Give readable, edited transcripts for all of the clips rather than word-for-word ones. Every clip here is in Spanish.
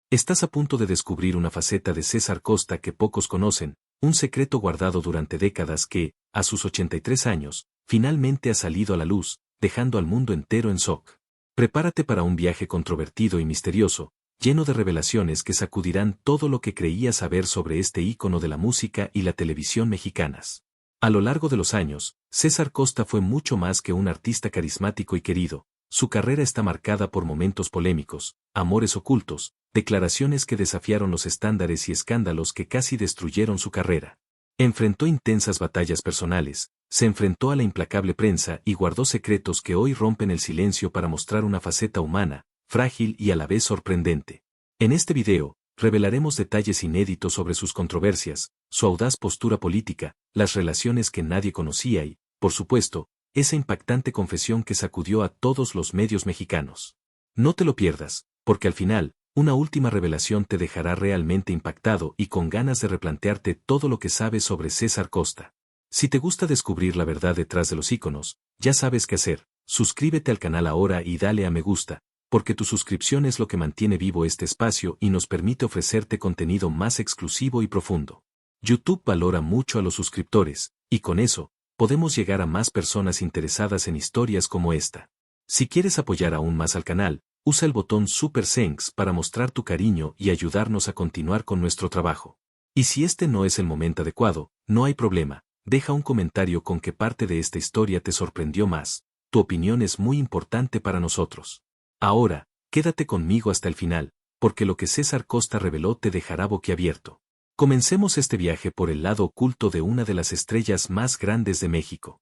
Estás a punto de descubrir una faceta de César Costa que pocos conocen, un secreto guardado durante décadas que, a sus 83 años, finalmente ha salido a la luz, dejando al mundo entero en shock. Prepárate para un viaje controvertido y misterioso, lleno de revelaciones que sacudirán todo lo que creías saber sobre este ícono de la música y la televisión mexicanas. A lo largo de los años, César Costa fue mucho más que un artista carismático y querido. Su carrera está marcada por momentos polémicos, amores ocultos, declaraciones que desafiaron los estándares y escándalos que casi destruyeron su carrera. Enfrentó intensas batallas personales, se enfrentó a la implacable prensa y guardó secretos que hoy rompen el silencio para mostrar una faceta humana, frágil y a la vez sorprendente. En este video, revelaremos detalles inéditos sobre sus controversias, su audaz postura política, las relaciones que nadie conocía y, por supuesto, esa impactante confesión que sacudió a todos los medios mexicanos. No te lo pierdas, porque al final, una última revelación te dejará realmente impactado y con ganas de replantearte todo lo que sabes sobre César Costa. Si te gusta descubrir la verdad detrás de los íconos, ya sabes qué hacer, suscríbete al canal ahora y dale a me gusta, porque tu suscripción es lo que mantiene vivo este espacio y nos permite ofrecerte contenido más exclusivo y profundo. YouTube valora mucho a los suscriptores, y con eso, podemos llegar a más personas interesadas en historias como esta. Si quieres apoyar aún más al canal, usa el botón Super Thanks para mostrar tu cariño y ayudarnos a continuar con nuestro trabajo. Y si este no es el momento adecuado, no hay problema, deja un comentario con qué parte de esta historia te sorprendió más. Tu opinión es muy importante para nosotros. Ahora, quédate conmigo hasta el final, porque lo que César Costa reveló te dejará boquiabierto. Comencemos este viaje por el lado oculto de una de las estrellas más grandes de México.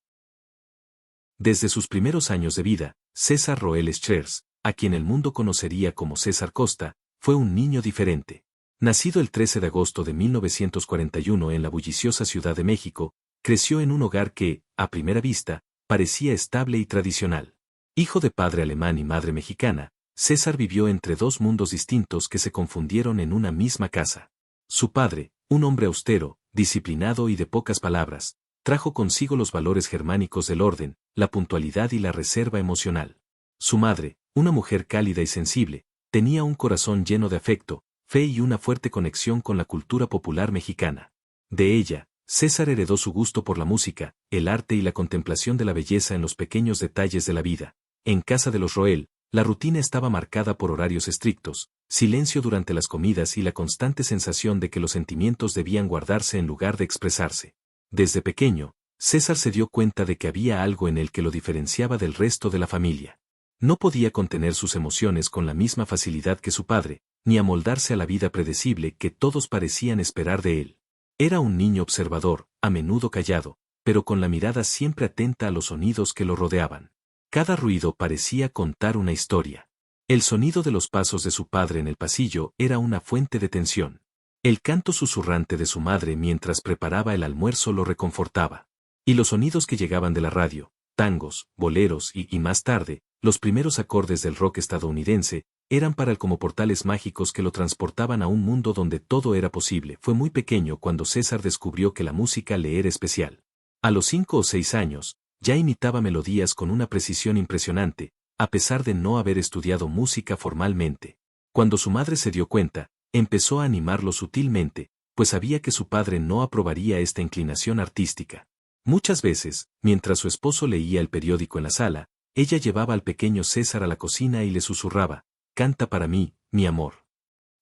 Desde sus primeros años de vida, César Roel Schers, a quien el mundo conocería como César Costa, fue un niño diferente. Nacido el 13 de agosto de 1941 en la bulliciosa Ciudad de México, creció en un hogar que, a primera vista, parecía estable y tradicional. Hijo de padre alemán y madre mexicana, César vivió entre dos mundos distintos que se confundieron en una misma casa. Su padre, un hombre austero, disciplinado y de pocas palabras, trajo consigo los valores germánicos del orden, la puntualidad y la reserva emocional. Su madre, una mujer cálida y sensible, tenía un corazón lleno de afecto, fe y una fuerte conexión con la cultura popular mexicana. De ella, César heredó su gusto por la música, el arte y la contemplación de la belleza en los pequeños detalles de la vida. En casa de los Roel, la rutina estaba marcada por horarios estrictos, silencio durante las comidas y la constante sensación de que los sentimientos debían guardarse en lugar de expresarse. Desde pequeño, César se dio cuenta de que había algo en él que lo diferenciaba del resto de la familia. No podía contener sus emociones con la misma facilidad que su padre, ni amoldarse a la vida predecible que todos parecían esperar de él. Era un niño observador, a menudo callado, pero con la mirada siempre atenta a los sonidos que lo rodeaban. Cada ruido parecía contar una historia. El sonido de los pasos de su padre en el pasillo era una fuente de tensión. El canto susurrante de su madre mientras preparaba el almuerzo lo reconfortaba. Y los sonidos que llegaban de la radio, tangos, boleros y más tarde, los primeros acordes del rock estadounidense, eran para él como portales mágicos que lo transportaban a un mundo donde todo era posible. Fue muy pequeño cuando César descubrió que la música le era especial. A los 5 o 6 años, ya imitaba melodías con una precisión impresionante, a pesar de no haber estudiado música formalmente. Cuando su madre se dio cuenta, empezó a animarlo sutilmente, pues sabía que su padre no aprobaría esta inclinación artística. Muchas veces, mientras su esposo leía el periódico en la sala, ella llevaba al pequeño César a la cocina y le susurraba, «Canta para mí, mi amor».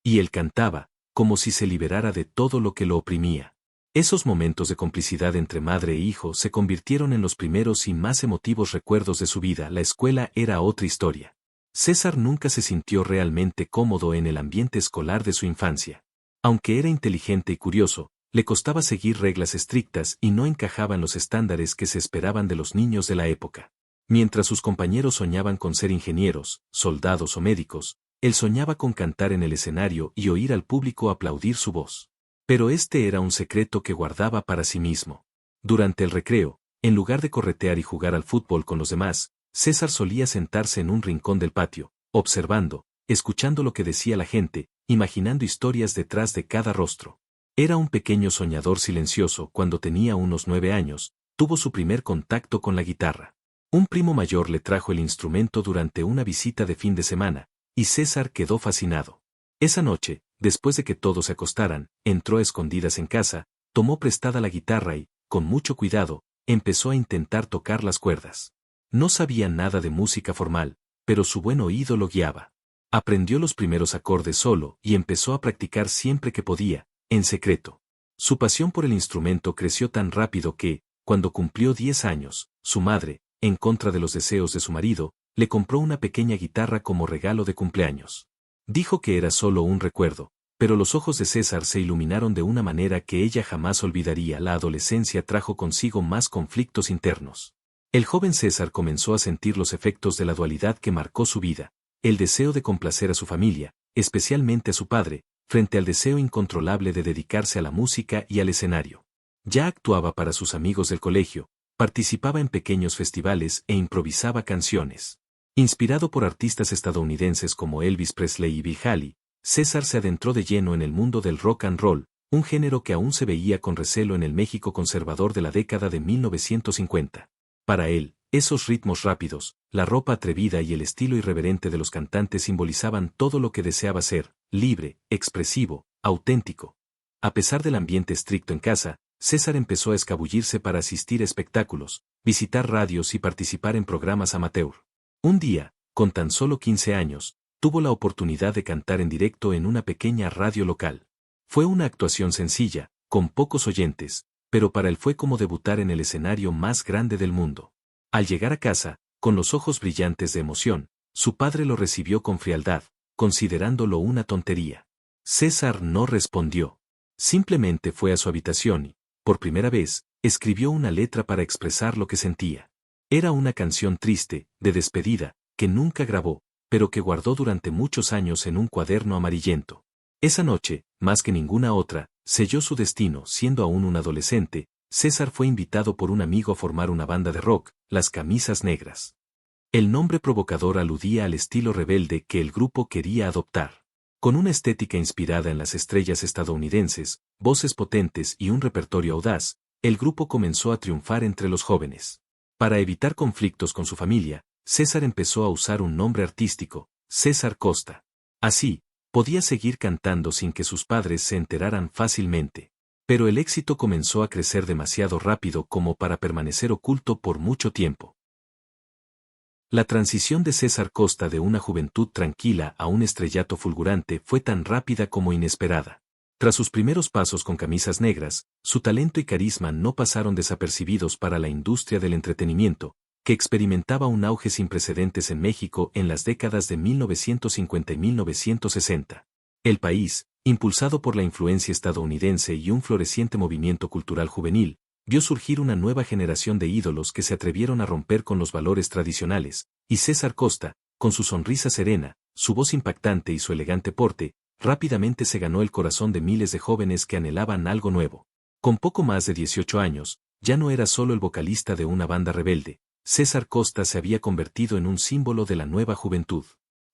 Y él cantaba, como si se liberara de todo lo que lo oprimía. Esos momentos de complicidad entre madre e hijo se convirtieron en los primeros y más emotivos recuerdos de su vida. La escuela era otra historia. César nunca se sintió realmente cómodo en el ambiente escolar de su infancia. Aunque era inteligente y curioso, le costaba seguir reglas estrictas y no encajaba en los estándares que se esperaban de los niños de la época. Mientras sus compañeros soñaban con ser ingenieros, soldados o médicos, él soñaba con cantar en el escenario y oír al público aplaudir su voz. Pero este era un secreto que guardaba para sí mismo. Durante el recreo, en lugar de corretear y jugar al fútbol con los demás, César solía sentarse en un rincón del patio, observando, escuchando lo que decía la gente, imaginando historias detrás de cada rostro. Era un pequeño soñador silencioso. Cuando tenía unos 9 años, tuvo su primer contacto con la guitarra. Un primo mayor le trajo el instrumento durante una visita de fin de semana, y César quedó fascinado. Esa noche, después de que todos se acostaran, entró a escondidas en casa, tomó prestada la guitarra y, con mucho cuidado, empezó a intentar tocar las cuerdas. No sabía nada de música formal, pero su buen oído lo guiaba. Aprendió los primeros acordes solo y empezó a practicar siempre que podía, en secreto. Su pasión por el instrumento creció tan rápido que, cuando cumplió 10 años, su madre, en contra de los deseos de su marido, le compró una pequeña guitarra como regalo de cumpleaños. Dijo que era solo un recuerdo, pero los ojos de César se iluminaron de una manera que ella jamás olvidaría. La adolescencia trajo consigo más conflictos internos. El joven César comenzó a sentir los efectos de la dualidad que marcó su vida, el deseo de complacer a su familia, especialmente a su padre, frente al deseo incontrolable de dedicarse a la música y al escenario. Ya actuaba para sus amigos del colegio, participaba en pequeños festivales e improvisaba canciones. Inspirado por artistas estadounidenses como Elvis Presley y Bill Haley, César se adentró de lleno en el mundo del rock and roll, un género que aún se veía con recelo en el México conservador de la década de 1950. Para él, esos ritmos rápidos, la ropa atrevida y el estilo irreverente de los cantantes simbolizaban todo lo que deseaba ser: libre, expresivo, auténtico. A pesar del ambiente estricto en casa, César empezó a escabullirse para asistir a espectáculos, visitar radios y participar en programas amateur. Un día, con tan solo 15 años, tuvo la oportunidad de cantar en directo en una pequeña radio local. Fue una actuación sencilla, con pocos oyentes, pero para él fue como debutar en el escenario más grande del mundo. Al llegar a casa, con los ojos brillantes de emoción, su padre lo recibió con frialdad, considerándolo una tontería. César no respondió. Simplemente fue a su habitación y, por primera vez, escribió una letra para expresar lo que sentía. Era una canción triste, de despedida, que nunca grabó, pero que guardó durante muchos años en un cuaderno amarillento. Esa noche, más que ninguna otra, selló su destino. Siendo aún un adolescente, César fue invitado por un amigo a formar una banda de rock, Las Camisas Negras. El nombre provocador aludía al estilo rebelde que el grupo quería adoptar. Con una estética inspirada en las estrellas estadounidenses, voces potentes y un repertorio audaz, el grupo comenzó a triunfar entre los jóvenes. Para evitar conflictos con su familia, César empezó a usar un nombre artístico, César Costa. Así, podía seguir cantando sin que sus padres se enteraran fácilmente. Pero el éxito comenzó a crecer demasiado rápido como para permanecer oculto por mucho tiempo. La transición de César Costa de una juventud tranquila a un estrellato fulgurante fue tan rápida como inesperada. Tras sus primeros pasos con Camisas Negras, su talento y carisma no pasaron desapercibidos para la industria del entretenimiento, que experimentaba un auge sin precedentes en México en las décadas de 1950 y 1960. El país, impulsado por la influencia estadounidense y un floreciente movimiento cultural juvenil, vio surgir una nueva generación de ídolos que se atrevieron a romper con los valores tradicionales, y César Costa, con su sonrisa serena, su voz impactante y su elegante porte, rápidamente se ganó el corazón de miles de jóvenes que anhelaban algo nuevo. Con poco más de 18 años, ya no era solo el vocalista de una banda rebelde, César Costa se había convertido en un símbolo de la nueva juventud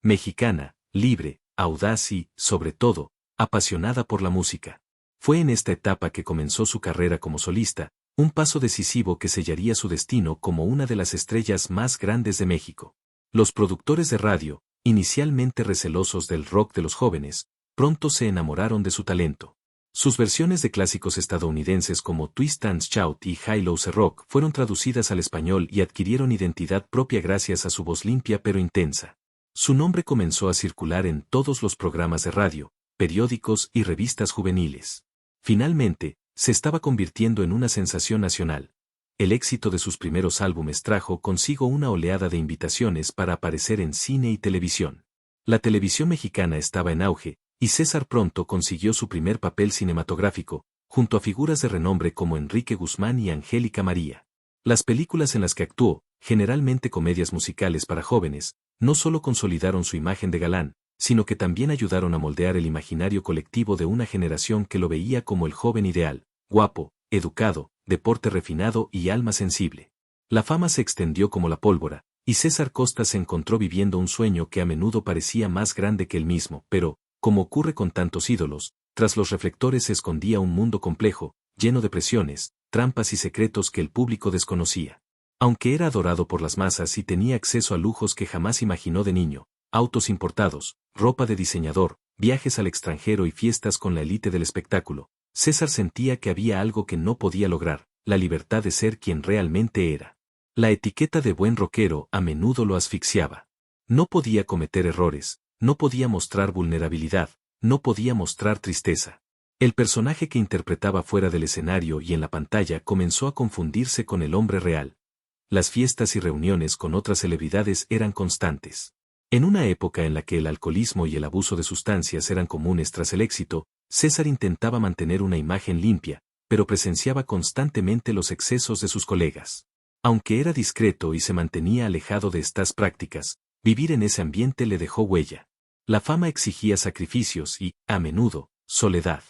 mexicana, libre, audaz y, sobre todo, apasionada por la música. Fue en esta etapa que comenzó su carrera como solista, un paso decisivo que sellaría su destino como una de las estrellas más grandes de México. Los productores de radio, inicialmente recelosos del rock de los jóvenes, pronto se enamoraron de su talento. Sus versiones de clásicos estadounidenses como Twist and Shout y High Low Rock fueron traducidas al español y adquirieron identidad propia gracias a su voz limpia pero intensa. Su nombre comenzó a circular en todos los programas de radio, periódicos y revistas juveniles. Finalmente, se estaba convirtiendo en una sensación nacional. El éxito de sus primeros álbumes trajo consigo una oleada de invitaciones para aparecer en cine y televisión. La televisión mexicana estaba en auge, y César pronto consiguió su primer papel cinematográfico, junto a figuras de renombre como Enrique Guzmán y Angélica María. Las películas en las que actuó, generalmente comedias musicales para jóvenes, no solo consolidaron su imagen de galán, sino que también ayudaron a moldear el imaginario colectivo de una generación que lo veía como el joven ideal, guapo, educado, de porte refinado y alma sensible. La fama se extendió como la pólvora, y César Costa se encontró viviendo un sueño que a menudo parecía más grande que él mismo, pero, como ocurre con tantos ídolos, tras los reflectores se escondía un mundo complejo, lleno de presiones, trampas y secretos que el público desconocía. Aunque era adorado por las masas y tenía acceso a lujos que jamás imaginó de niño, autos importados, ropa de diseñador, viajes al extranjero y fiestas con la élite del espectáculo, César sentía que había algo que no podía lograr, la libertad de ser quien realmente era. La etiqueta de buen rockero a menudo lo asfixiaba. No podía cometer errores, no podía mostrar vulnerabilidad, no podía mostrar tristeza. El personaje que interpretaba fuera del escenario y en la pantalla comenzó a confundirse con el hombre real. Las fiestas y reuniones con otras celebridades eran constantes. En una época en la que el alcoholismo y el abuso de sustancias eran comunes tras el éxito, César intentaba mantener una imagen limpia, pero presenciaba constantemente los excesos de sus colegas. Aunque era discreto y se mantenía alejado de estas prácticas, vivir en ese ambiente le dejó huella. La fama exigía sacrificios y, a menudo, soledad.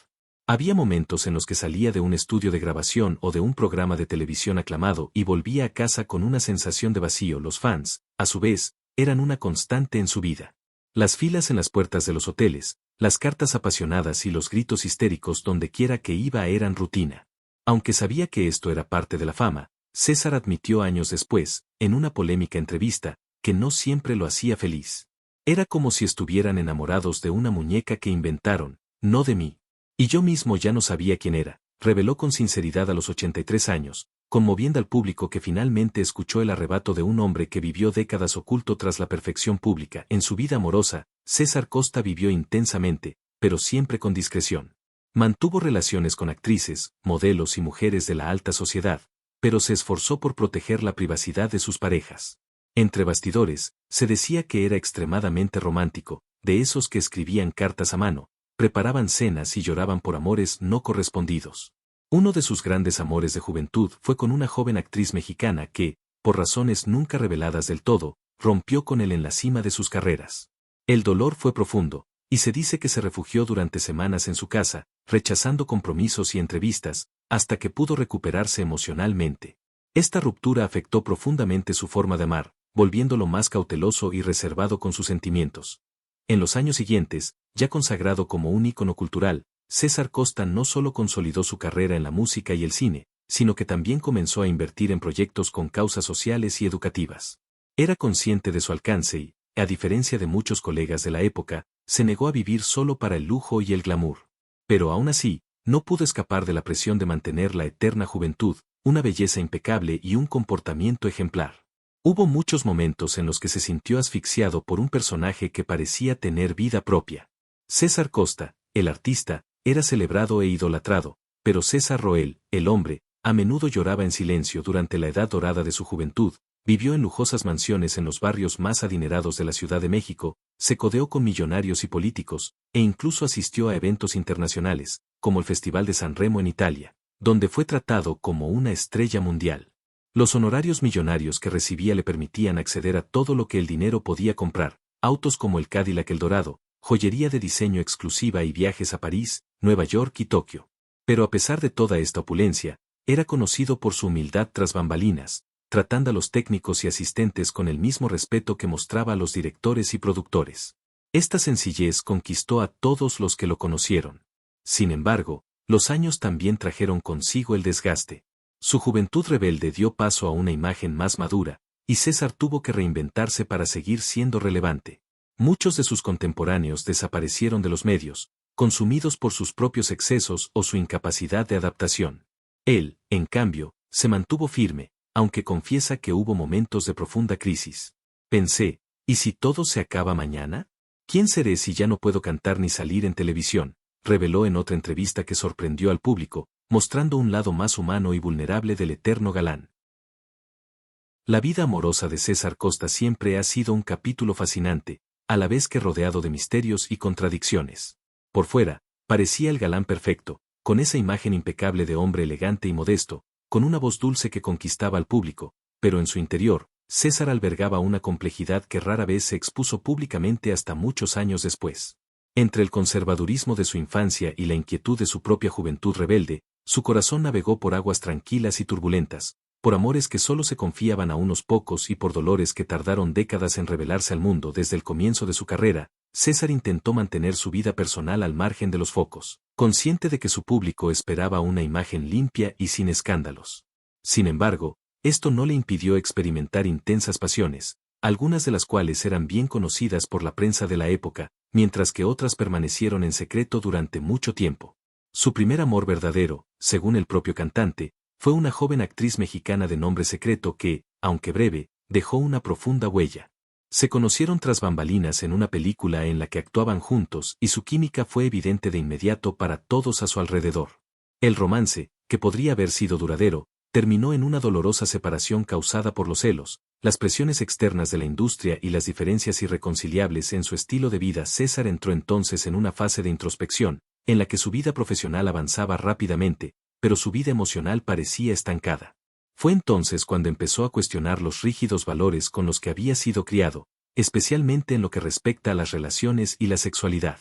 Había momentos en los que salía de un estudio de grabación o de un programa de televisión aclamado y volvía a casa con una sensación de vacío. Los fans, a su vez, eran una constante en su vida. Las filas en las puertas de los hoteles, las cartas apasionadas y los gritos histéricos donde quiera que iba eran rutina. Aunque sabía que esto era parte de la fama, César admitió años después, en una polémica entrevista, que no siempre lo hacía feliz. Era como si estuvieran enamorados de una muñeca que inventaron, no de mí. Y yo mismo ya no sabía quién era, reveló con sinceridad a los 83 años, conmoviendo al público que finalmente escuchó el arrebato de un hombre que vivió décadas oculto tras la perfección pública. En su vida amorosa, César Costa vivió intensamente, pero siempre con discreción. Mantuvo relaciones con actrices, modelos y mujeres de la alta sociedad, pero se esforzó por proteger la privacidad de sus parejas. Entre bastidores, se decía que era extremadamente romántico, de esos que escribían cartas a mano, preparaban cenas y lloraban por amores no correspondidos. Uno de sus grandes amores de juventud fue con una joven actriz mexicana que, por razones nunca reveladas del todo, rompió con él en la cima de sus carreras. El dolor fue profundo, y se dice que se refugió durante semanas en su casa, rechazando compromisos y entrevistas, hasta que pudo recuperarse emocionalmente. Esta ruptura afectó profundamente su forma de amar, volviéndolo más cauteloso y reservado con sus sentimientos. En los años siguientes, ya consagrado como un ícono cultural, César Costa no solo consolidó su carrera en la música y el cine, sino que también comenzó a invertir en proyectos con causas sociales y educativas. Era consciente de su alcance y, a diferencia de muchos colegas de la época, se negó a vivir solo para el lujo y el glamour. Pero aún así, no pudo escapar de la presión de mantener la eterna juventud, una belleza impecable y un comportamiento ejemplar. Hubo muchos momentos en los que se sintió asfixiado por un personaje que parecía tener vida propia. César Costa, el artista, era celebrado e idolatrado, pero César Roel, el hombre, a menudo lloraba en silencio durante la edad dorada de su juventud, vivió en lujosas mansiones en los barrios más adinerados de la Ciudad de México, se codeó con millonarios y políticos, e incluso asistió a eventos internacionales, como el Festival de San Remo en Italia, donde fue tratado como una estrella mundial. Los honorarios millonarios que recibía le permitían acceder a todo lo que el dinero podía comprar, autos como el Cadillac Eldorado, joyería de diseño exclusiva y viajes a París, Nueva York y Tokio. Pero a pesar de toda esta opulencia, era conocido por su humildad tras bambalinas, tratando a los técnicos y asistentes con el mismo respeto que mostraba a los directores y productores. Esta sencillez conquistó a todos los que lo conocieron. Sin embargo, los años también trajeron consigo el desgaste. Su juventud rebelde dio paso a una imagen más madura, y César tuvo que reinventarse para seguir siendo relevante. Muchos de sus contemporáneos desaparecieron de los medios, consumidos por sus propios excesos o su incapacidad de adaptación. Él, en cambio, se mantuvo firme, aunque confiesa que hubo momentos de profunda crisis. Pensé, ¿y si todo se acaba mañana? ¿Quién seré si ya no puedo cantar ni salir en televisión?, reveló en otra entrevista que sorprendió al público, mostrando un lado más humano y vulnerable del eterno galán. La vida amorosa de César Costa siempre ha sido un capítulo fascinante, a la vez que rodeado de misterios y contradicciones. Por fuera, parecía el galán perfecto, con esa imagen impecable de hombre elegante y modesto, con una voz dulce que conquistaba al público, pero en su interior, César albergaba una complejidad que rara vez se expuso públicamente hasta muchos años después. Entre el conservadurismo de su infancia y la inquietud de su propia juventud rebelde, su corazón navegó por aguas tranquilas y turbulentas, por amores que solo se confiaban a unos pocos y por dolores que tardaron décadas en revelarse al mundo. Desde el comienzo de su carrera, César intentó mantener su vida personal al margen de los focos, consciente de que su público esperaba una imagen limpia y sin escándalos. Sin embargo, esto no le impidió experimentar intensas pasiones, algunas de las cuales eran bien conocidas por la prensa de la época, mientras que otras permanecieron en secreto durante mucho tiempo. Su primer amor verdadero, según el propio cantante, fue una joven actriz mexicana de nombre secreto que, aunque breve, dejó una profunda huella. Se conocieron tras bambalinas en una película en la que actuaban juntos y su química fue evidente de inmediato para todos a su alrededor. El romance, que podría haber sido duradero, terminó en una dolorosa separación causada por los celos, las presiones externas de la industria y las diferencias irreconciliables en su estilo de vida. César entró entonces en una fase de introspección, en la que su vida profesional avanzaba rápidamente, pero su vida emocional parecía estancada. Fue entonces cuando empezó a cuestionar los rígidos valores con los que había sido criado, especialmente en lo que respecta a las relaciones y la sexualidad.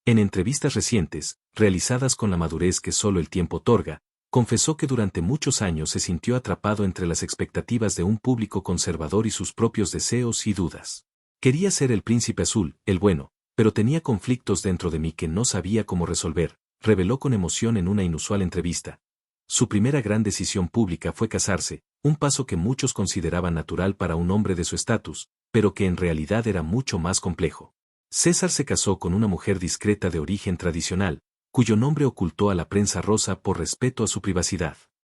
En entrevistas recientes, realizadas con la madurez que solo el tiempo otorga, confesó que durante muchos años se sintió atrapado entre las expectativas de un público conservador y sus propios deseos y dudas. Quería ser el príncipe azul, el bueno, pero tenía conflictos dentro de mí que no sabía cómo resolver, reveló con emoción en una inusual entrevista. Su primera gran decisión pública fue casarse, un paso que muchos consideraban natural para un hombre de su estatus, pero que en realidad era mucho más complejo. César se casó con una mujer discreta de origen tradicional, cuyo nombre ocultó a la prensa rosa por respeto a su privacidad.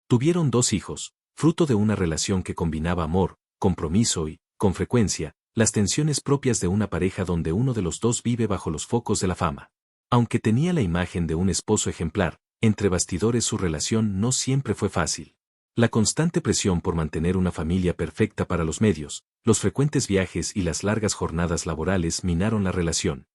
Tuvieron 2 hijos, fruto de una relación que combinaba amor, compromiso y, con frecuencia, las tensiones propias de una pareja donde uno de los dos vive bajo los focos de la fama. Aunque tenía la imagen de un esposo ejemplar, entre bastidores su relación no siempre fue fácil. La constante presión por mantener una familia perfecta para los medios, los frecuentes viajes y las largas jornadas laborales minaron la relación.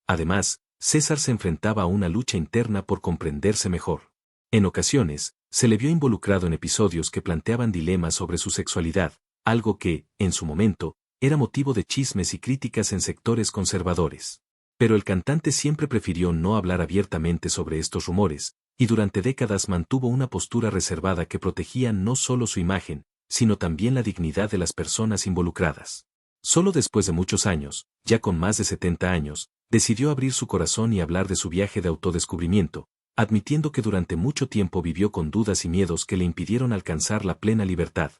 Además, César se enfrentaba a una lucha interna por comprenderse mejor. En ocasiones, se le vio involucrado en episodios que planteaban dilemas sobre su sexualidad, algo que, en su momento, era motivo de chismes y críticas en sectores conservadores. Pero el cantante siempre prefirió no hablar abiertamente sobre estos rumores, y durante décadas mantuvo una postura reservada que protegía no solo su imagen, sino también la dignidad de las personas involucradas. Solo después de muchos años, ya con más de 70 años, decidió abrir su corazón y hablar de su viaje de autodescubrimiento, admitiendo que durante mucho tiempo vivió con dudas y miedos que le impidieron alcanzar la plena libertad.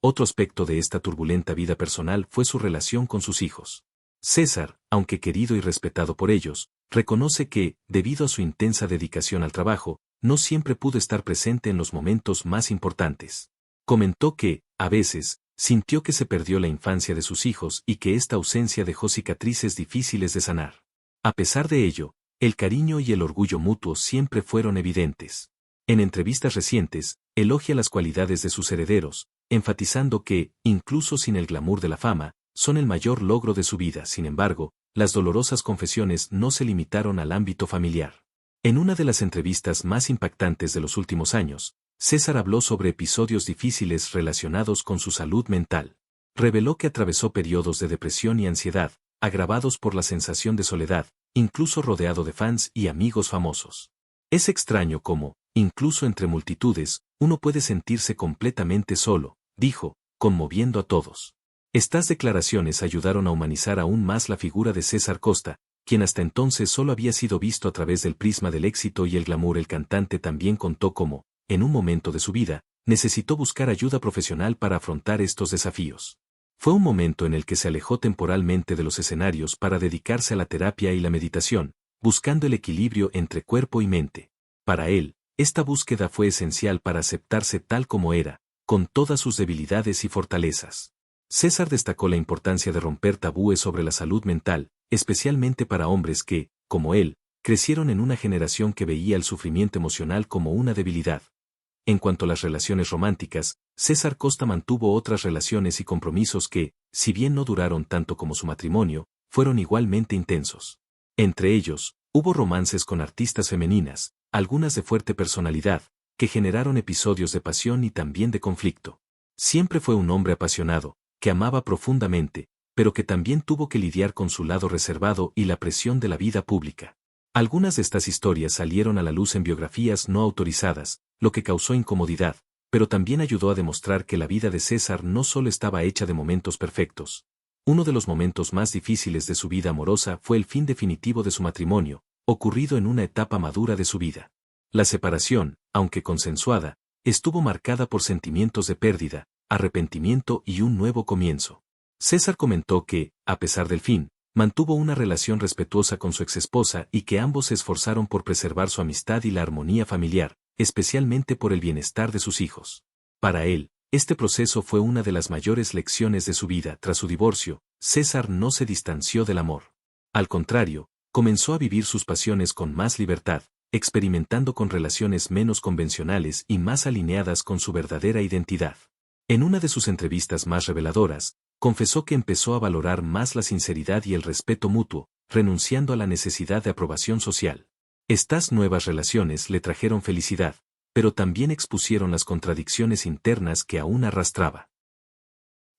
Otro aspecto de esta turbulenta vida personal fue su relación con sus hijos. César, aunque querido y respetado por ellos, reconoce que, debido a su intensa dedicación al trabajo, no siempre pudo estar presente en los momentos más importantes. Comentó que, a veces, sintió que se perdió la infancia de sus hijos y que esta ausencia dejó cicatrices difíciles de sanar. A pesar de ello, el cariño y el orgullo mutuo siempre fueron evidentes. En entrevistas recientes, elogia las cualidades de sus herederos, enfatizando que, incluso sin el glamour de la fama, son el mayor logro de su vida. Sin embargo, las dolorosas confesiones no se limitaron al ámbito familiar. En una de las entrevistas más impactantes de los últimos años, César habló sobre episodios difíciles relacionados con su salud mental. Reveló que atravesó periodos de depresión y ansiedad, agravados por la sensación de soledad, incluso rodeado de fans y amigos famosos. Es extraño cómo, incluso entre multitudes, uno puede sentirse completamente solo, dijo, conmoviendo a todos. Estas declaraciones ayudaron a humanizar aún más la figura de César Costa, quien hasta entonces solo había sido visto a través del prisma del éxito y el glamour. El cantante también contó cómo, en un momento de su vida, necesitó buscar ayuda profesional para afrontar estos desafíos. Fue un momento en el que se alejó temporalmente de los escenarios para dedicarse a la terapia y la meditación, buscando el equilibrio entre cuerpo y mente. Para él, esta búsqueda fue esencial para aceptarse tal como era, con todas sus debilidades y fortalezas. César destacó la importancia de romper tabúes sobre la salud mental, especialmente para hombres que, como él, crecieron en una generación que veía el sufrimiento emocional como una debilidad. En cuanto a las relaciones románticas, César Costa mantuvo otras relaciones y compromisos que, si bien no duraron tanto como su matrimonio, fueron igualmente intensos. Entre ellos, hubo romances con artistas femeninas, algunas de fuerte personalidad, que generaron episodios de pasión y también de conflicto. Siempre fue un hombre apasionado, que amaba profundamente, pero que también tuvo que lidiar con su lado reservado y la presión de la vida pública. Algunas de estas historias salieron a la luz en biografías no autorizadas, lo que causó incomodidad, pero también ayudó a demostrar que la vida de César no solo estaba hecha de momentos perfectos. Uno de los momentos más difíciles de su vida amorosa fue el fin definitivo de su matrimonio, ocurrido en una etapa madura de su vida. La separación, aunque consensuada, estuvo marcada por sentimientos de pérdida, arrepentimiento y un nuevo comienzo. César comentó que, a pesar del fin, mantuvo una relación respetuosa con su exesposa y que ambos se esforzaron por preservar su amistad y la armonía familiar, especialmente por el bienestar de sus hijos. Para él, este proceso fue una de las mayores lecciones de su vida. Tras su divorcio, César no se distanció del amor. Al contrario, comenzó a vivir sus pasiones con más libertad, experimentando con relaciones menos convencionales y más alineadas con su verdadera identidad. En una de sus entrevistas más reveladoras, confesó que empezó a valorar más la sinceridad y el respeto mutuo, renunciando a la necesidad de aprobación social. Estas nuevas relaciones le trajeron felicidad, pero también expusieron las contradicciones internas que aún arrastraba.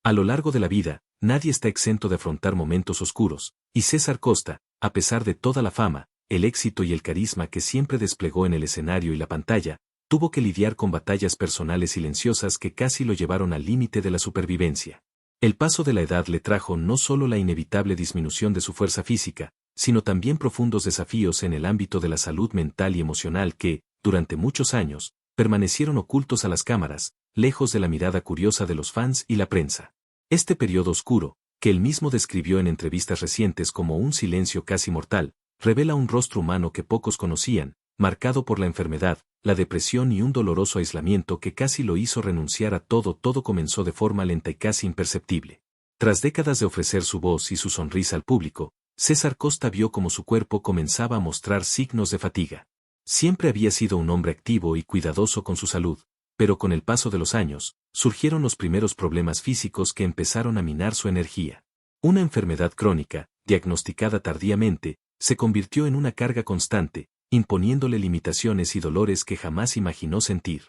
A lo largo de la vida, nadie está exento de afrontar momentos oscuros, y César Costa, a pesar de toda la fama, el éxito y el carisma que siempre desplegó en el escenario y la pantalla, tuvo que lidiar con batallas personales silenciosas que casi lo llevaron al límite de la supervivencia. El paso de la edad le trajo no solo la inevitable disminución de su fuerza física, sino también profundos desafíos en el ámbito de la salud mental y emocional que, durante muchos años, permanecieron ocultos a las cámaras, lejos de la mirada curiosa de los fans y la prensa. Este periodo oscuro, que él mismo describió en entrevistas recientes como un silencio casi mortal, revela un rostro humano que pocos conocían, marcado por la enfermedad, la depresión y un doloroso aislamiento que casi lo hizo renunciar a todo. Todo comenzó de forma lenta y casi imperceptible. Tras décadas de ofrecer su voz y su sonrisa al público, César Costa vio como su cuerpo comenzaba a mostrar signos de fatiga. Siempre había sido un hombre activo y cuidadoso con su salud, pero con el paso de los años, surgieron los primeros problemas físicos que empezaron a minar su energía. Una enfermedad crónica, diagnosticada tardíamente, se convirtió en una carga constante, imponiéndole limitaciones y dolores que jamás imaginó sentir.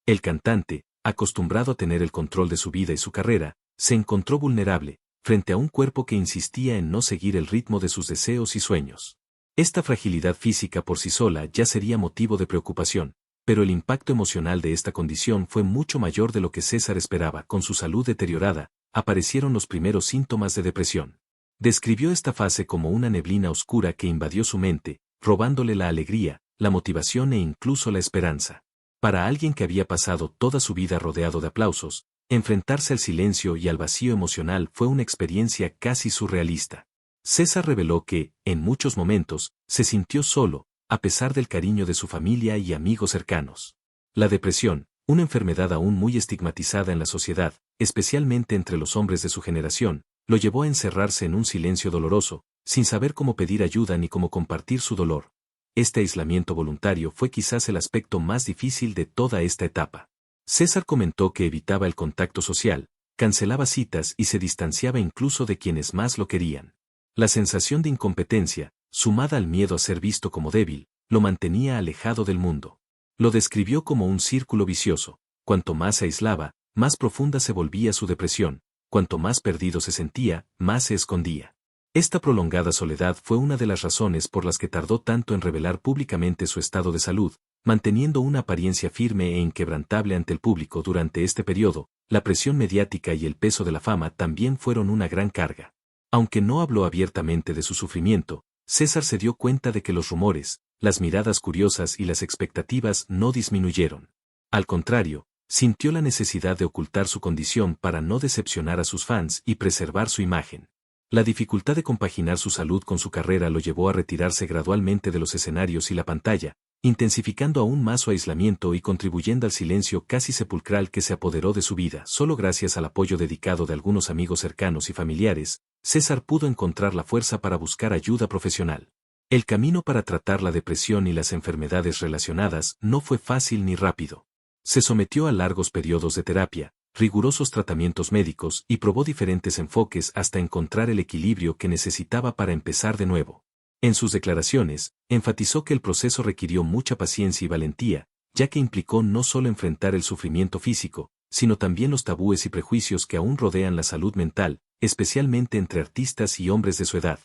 El cantante, acostumbrado a tener el control de su vida y su carrera, se encontró vulnerable, frente a un cuerpo que insistía en no seguir el ritmo de sus deseos y sueños. Esta fragilidad física por sí sola ya sería motivo de preocupación, pero el impacto emocional de esta condición fue mucho mayor de lo que César esperaba. Con su salud deteriorada, aparecieron los primeros síntomas de depresión. Describió esta fase como una neblina oscura que invadió su mente, robándole la alegría, la motivación e incluso la esperanza. Para alguien que había pasado toda su vida rodeado de aplausos, enfrentarse al silencio y al vacío emocional fue una experiencia casi surrealista. César reveló que, en muchos momentos, se sintió solo, a pesar del cariño de su familia y amigos cercanos. La depresión, una enfermedad aún muy estigmatizada en la sociedad, especialmente entre los hombres de su generación, lo llevó a encerrarse en un silencio doloroso, sin saber cómo pedir ayuda ni cómo compartir su dolor. Este aislamiento voluntario fue quizás el aspecto más difícil de toda esta etapa. César comentó que evitaba el contacto social, cancelaba citas y se distanciaba incluso de quienes más lo querían. La sensación de incompetencia, sumada al miedo a ser visto como débil, lo mantenía alejado del mundo. Lo describió como un círculo vicioso. Cuanto más se aislaba, más profunda se volvía su depresión. Cuanto más perdido se sentía, más se escondía. Esta prolongada soledad fue una de las razones por las que tardó tanto en revelar públicamente su estado de salud, manteniendo una apariencia firme e inquebrantable ante el público. Durante este periodo, la presión mediática y el peso de la fama también fueron una gran carga. Aunque no habló abiertamente de su sufrimiento, César se dio cuenta de que los rumores, las miradas curiosas y las expectativas no disminuyeron. Al contrario, sintió la necesidad de ocultar su condición para no decepcionar a sus fans y preservar su imagen. La dificultad de compaginar su salud con su carrera lo llevó a retirarse gradualmente de los escenarios y la pantalla, intensificando aún más su aislamiento y contribuyendo al silencio casi sepulcral que se apoderó de su vida. Solo gracias al apoyo dedicado de algunos amigos cercanos y familiares, César pudo encontrar la fuerza para buscar ayuda profesional. El camino para tratar la depresión y las enfermedades relacionadas no fue fácil ni rápido. Se sometió a largos periodos de terapia, rigurosos tratamientos médicos y probó diferentes enfoques hasta encontrar el equilibrio que necesitaba para empezar de nuevo. En sus declaraciones, enfatizó que el proceso requirió mucha paciencia y valentía, ya que implicó no solo enfrentar el sufrimiento físico, sino también los tabúes y prejuicios que aún rodean la salud mental, especialmente entre artistas y hombres de su edad.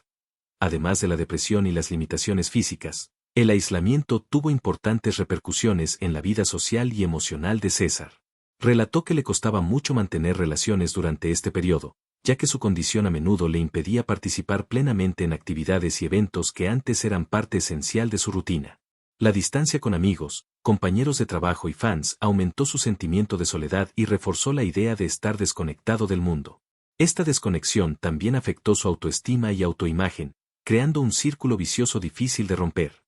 Además de la depresión y las limitaciones físicas, el aislamiento tuvo importantes repercusiones en la vida social y emocional de César. Relató que le costaba mucho mantener relaciones durante este periodo, ya que su condición a menudo le impedía participar plenamente en actividades y eventos que antes eran parte esencial de su rutina. La distancia con amigos, compañeros de trabajo y fans aumentó su sentimiento de soledad y reforzó la idea de estar desconectado del mundo. Esta desconexión también afectó su autoestima y autoimagen, creando un círculo vicioso difícil de romper.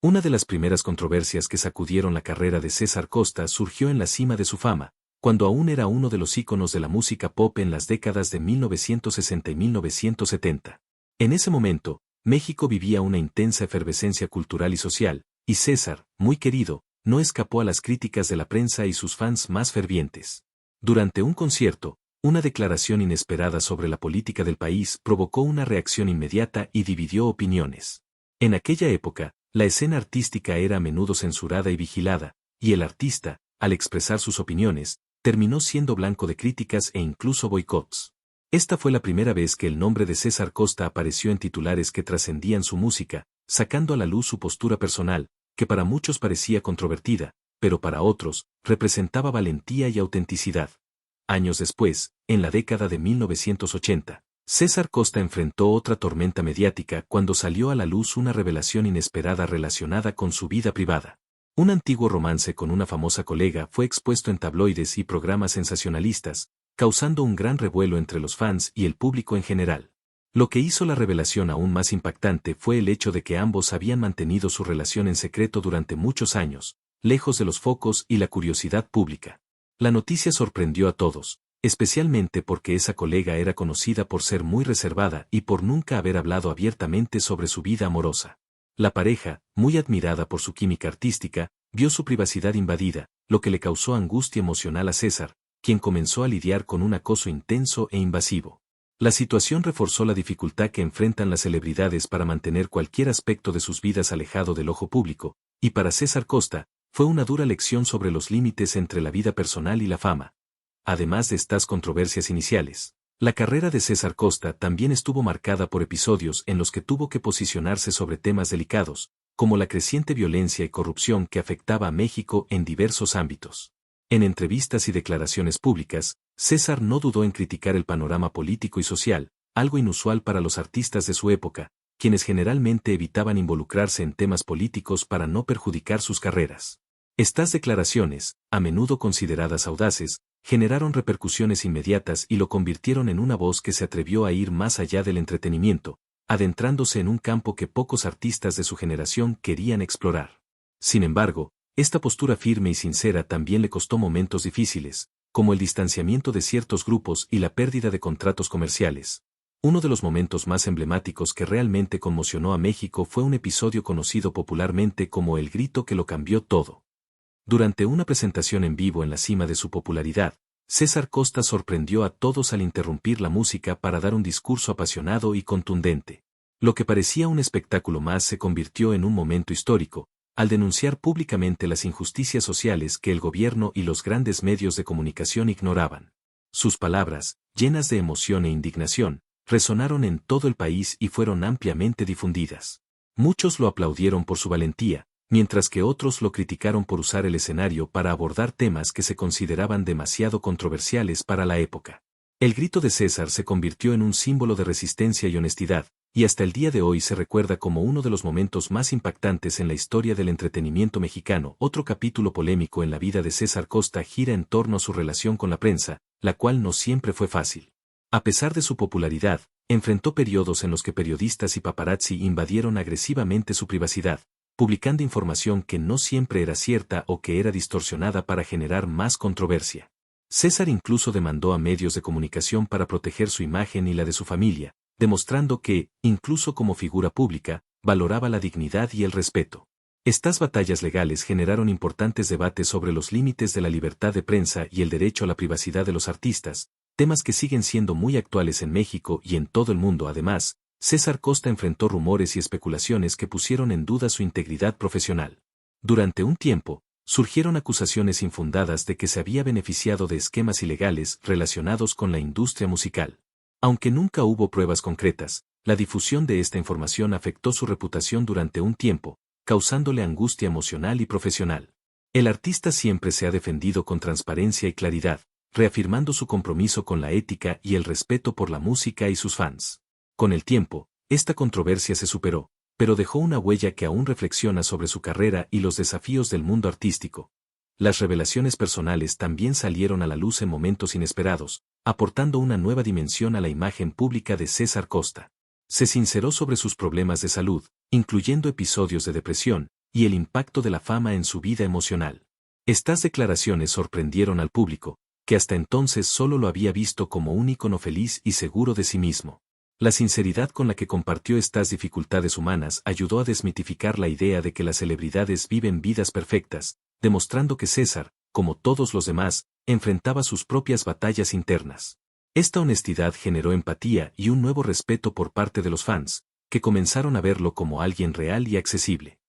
Una de las primeras controversias que sacudieron la carrera de César Costa surgió en la cima de su fama, cuando aún era uno de los íconos de la música pop en las décadas de 1960 y 1970. En ese momento, México vivía una intensa efervescencia cultural y social, y César, muy querido, no escapó a las críticas de la prensa y sus fans más fervientes. Durante un concierto, una declaración inesperada sobre la política del país provocó una reacción inmediata y dividió opiniones. En aquella época, la escena artística era a menudo censurada y vigilada, y el artista, al expresar sus opiniones, terminó siendo blanco de críticas e incluso boicots. Esta fue la primera vez que el nombre de César Costa apareció en titulares que trascendían su música, sacando a la luz su postura personal, que para muchos parecía controvertida, pero para otros, representaba valentía y autenticidad. Años después, en la década de 1980, César Costa enfrentó otra tormenta mediática cuando salió a la luz una revelación inesperada relacionada con su vida privada. Un antiguo romance con una famosa colega fue expuesto en tabloides y programas sensacionalistas, causando un gran revuelo entre los fans y el público en general. Lo que hizo la revelación aún más impactante fue el hecho de que ambos habían mantenido su relación en secreto durante muchos años, lejos de los focos y la curiosidad pública. La noticia sorprendió a todos, especialmente porque esa colega era conocida por ser muy reservada y por nunca haber hablado abiertamente sobre su vida amorosa. La pareja, muy admirada por su química artística, vio su privacidad invadida, lo que le causó angustia emocional a César, quien comenzó a lidiar con un acoso intenso e invasivo. La situación reforzó la dificultad que enfrentan las celebridades para mantener cualquier aspecto de sus vidas alejado del ojo público, y para César Costa, fue una dura lección sobre los límites entre la vida personal y la fama. Además de estas controversias iniciales, la carrera de César Costa también estuvo marcada por episodios en los que tuvo que posicionarse sobre temas delicados, como la creciente violencia y corrupción que afectaba a México en diversos ámbitos. En entrevistas y declaraciones públicas, César no dudó en criticar el panorama político y social, algo inusual para los artistas de su época, quienes generalmente evitaban involucrarse en temas políticos para no perjudicar sus carreras. Estas declaraciones, a menudo consideradas audaces, generaron repercusiones inmediatas y lo convirtieron en una voz que se atrevió a ir más allá del entretenimiento, adentrándose en un campo que pocos artistas de su generación querían explorar. Sin embargo, esta postura firme y sincera también le costó momentos difíciles, como el distanciamiento de ciertos grupos y la pérdida de contratos comerciales. Uno de los momentos más emblemáticos que realmente conmocionó a México fue un episodio conocido popularmente como el grito que lo cambió todo. Durante una presentación en vivo en la cima de su popularidad, César Costa sorprendió a todos al interrumpir la música para dar un discurso apasionado y contundente. Lo que parecía un espectáculo más se convirtió en un momento histórico, al denunciar públicamente las injusticias sociales que el gobierno y los grandes medios de comunicación ignoraban. Sus palabras, llenas de emoción e indignación, resonaron en todo el país y fueron ampliamente difundidas. Muchos lo aplaudieron por su valentía, mientras que otros lo criticaron por usar el escenario para abordar temas que se consideraban demasiado controversiales para la época. El grito de César se convirtió en un símbolo de resistencia y honestidad, y hasta el día de hoy se recuerda como uno de los momentos más impactantes en la historia del entretenimiento mexicano. Otro capítulo polémico en la vida de César Costa gira en torno a su relación con la prensa, la cual no siempre fue fácil. A pesar de su popularidad, enfrentó periodos en los que periodistas y paparazzi invadieron agresivamente su privacidad, publicando información que no siempre era cierta o que era distorsionada para generar más controversia. César incluso demandó a medios de comunicación para proteger su imagen y la de su familia, demostrando que, incluso como figura pública, valoraba la dignidad y el respeto. Estas batallas legales generaron importantes debates sobre los límites de la libertad de prensa y el derecho a la privacidad de los artistas, temas que siguen siendo muy actuales en México y en todo el mundo. Además, César Costa enfrentó rumores y especulaciones que pusieron en duda su integridad profesional. Durante un tiempo, surgieron acusaciones infundadas de que se había beneficiado de esquemas ilegales relacionados con la industria musical. Aunque nunca hubo pruebas concretas, la difusión de esta información afectó su reputación durante un tiempo, causándole angustia emocional y profesional. El artista siempre se ha defendido con transparencia y claridad, reafirmando su compromiso con la ética y el respeto por la música y sus fans. Con el tiempo, esta controversia se superó, pero dejó una huella que aún reflexiona sobre su carrera y los desafíos del mundo artístico. Las revelaciones personales también salieron a la luz en momentos inesperados, aportando una nueva dimensión a la imagen pública de César Costa. Se sinceró sobre sus problemas de salud, incluyendo episodios de depresión, y el impacto de la fama en su vida emocional. Estas declaraciones sorprendieron al público, que hasta entonces solo lo había visto como un ícono feliz y seguro de sí mismo. La sinceridad con la que compartió estas dificultades humanas ayudó a desmitificar la idea de que las celebridades viven vidas perfectas, demostrando que César, como todos los demás, enfrentaba sus propias batallas internas. Esta honestidad generó empatía y un nuevo respeto por parte de los fans, que comenzaron a verlo como alguien real y accesible.